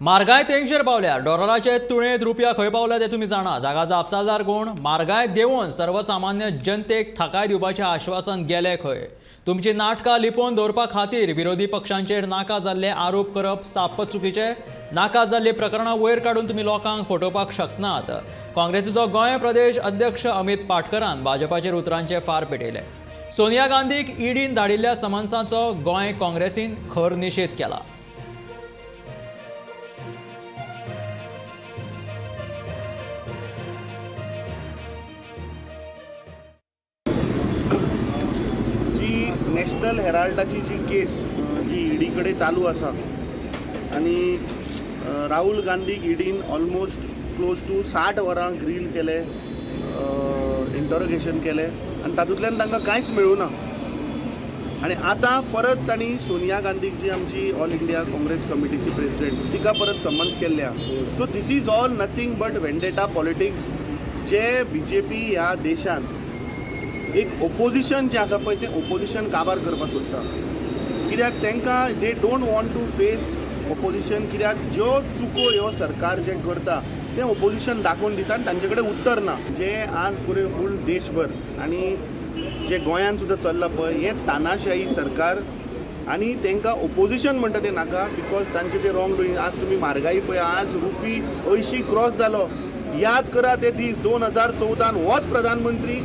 म्हारगाय तेंगशेर पावल्या। डॉलराचे तुळेंत रुपया खंय पावला ते तुम्ही जाणा। जागाचो आपसालदार कोण? म्हारगाय देंवन सर्वसामान्य जनतेक थाकाय दिवपाचें आश्वासन गेले खंय? तुमची नाटकां लिपोवन दवरपा खातीर विरोधी पक्षांचेर नाका जाल्ले आरोप करप साप्प चुकीचे। नाका जाल्ली प्रकरणां वयर काडून तुमी लोकांक फटोवपाक शकनात। काँग्रेसीचो गोंय प्रदेश अध्यक्ष अमित पाटकरान भाजपाचेर उतरांचे फार पेटयले। सोनिया गांधीक ईडीन धाडिल्ल्या समन्साचो गोंय काँग्रेसीन खर निशेध केला। नॅशनल हेराल्डाची जी केस जी ईडी कडेन चालू आसा आनी राहुल गांधीक ईडीन ऑलमोस्ट क्लोज टू 60 वरां ग्रील केले, इंटरोगेशन केले आनी तातूंतल्यान तांकां कांयच मेळूं ना। आनी आतां परत तांणी सोनिया गांधीक जी आमची ऑल इंडिया काँग्रेस कमिटीची प्रेसिडेंट तिका परत समन्स केल्ल्या। So this is all nothing but vendetta politics जे बीजेपी ह्या देशान एक ओपोजिशन जे आसा पळय तें ओपोजिशन काबार करपाक सोदता। कित्याक तांकां they don't want to face opposition, कित्याक ज्यो चुको ह्यो सरकार जे करता तें ओपोजिशन दाखोवन दिता आनी तांचे कडेन उत्तर ना। जे आज पुरे फूल देशभर आनी जे गोंयान सुद्दां चल्लां पळय हें तानाशाही सरकार आनी तांकां ओपोजिशन म्हणटा तें नाका। बिकॉज तांचे ते रॉंग डुईंग। आज तुमी म्हारगाई पळय, आज रुपी 80 क्रॉस जालो। याद करा ते दीस 2014 होच प्रधानमंत्री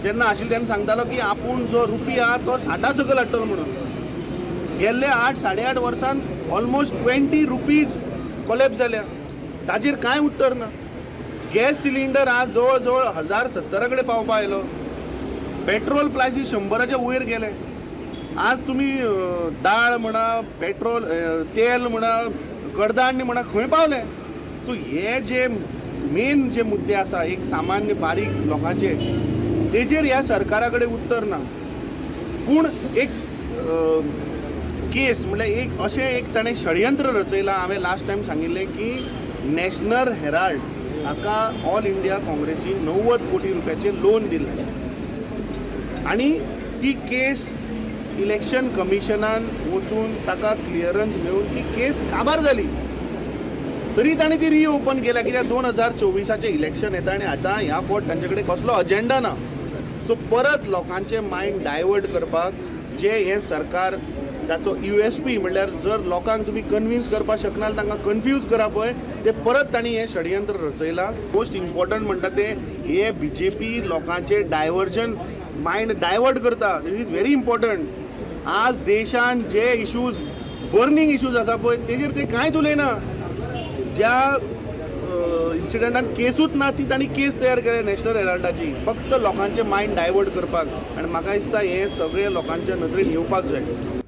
जेन्ना आशिल्लो तेन्ना सांगतालो की आपूण जो रुपी आहा तो 60 सकयल हाडटलो म्हणून। गेल्ले 8-8.5 वर्सान ऑलमोस्ट 20 रुपीज कोलॅप्स जाल्या, ताजेर कांय उत्तर ना। गॅस सिलिंडर आज जवळ जवळ 1070 कडेन पावपा आयलो। पेट्रोल प्रायसीस 100च्या वयर गेले। आज तुमी दाळ म्हणा, पेट्रोल तेल म्हणा, कडधान्य म्हणा खंय पावले। सो हे जे मेन जे मुद्दे आसा एक सामान्य बारीक लोकांचे तेजेर ह्या सरकारा कडेन उत्तर ना। पूण एक केस म्हणल्यार एक अशें एक ताणें षडयंत्र रचयलां। हांवें लास्ट टायम सांगिल्लें की नॅशनल हेराल्ड हाका ऑल इंडिया काँग्रेसीन 90 कोटी रुपयाचें लोन दिल्लें आनी ती केस इलेक्शन कमिशनान वचून ताका क्लियरन्स मेळून ती केस काबार जाली। तरी ताणें ती रिओपन केल्या, कित्याक 2024चे इलेक्शन येता आनी आतां ह्या फावट तांचे कडेन कसलो अजेंडा ना। सो परत लोकांचे मायंड डायवर्ट करपाक जे हे सरकार ताचो USP म्हणल्यार जर लोकांक तुमी कन्विन्स करपाक शकना तांकां कन्फ्यूज करा पळय ते परत तांणी हें षडयंत्र रचयलां। मोस्ट इम्पॉर्टंट म्हणटा ते हे BJP लोकांचे डायवर्जन मायंड डायवर्ट करता। दिस इज व्हेरी इम्पॉर्टंट। आज देशान जे इश्यूज बर्निंग इश्यूज आसा पळय तेजेर ते कांयच उलयना। ज्या इन्सिडंटान केसूच ना ती तांणी केस तयार केल्या नॅशनल हेराल्डाची फक्त लोकांचे मायंड डायवर्ट करपाक। आनी म्हाका दिसता हें सगळें लोकांच्या नदरेन येवपाक जाय।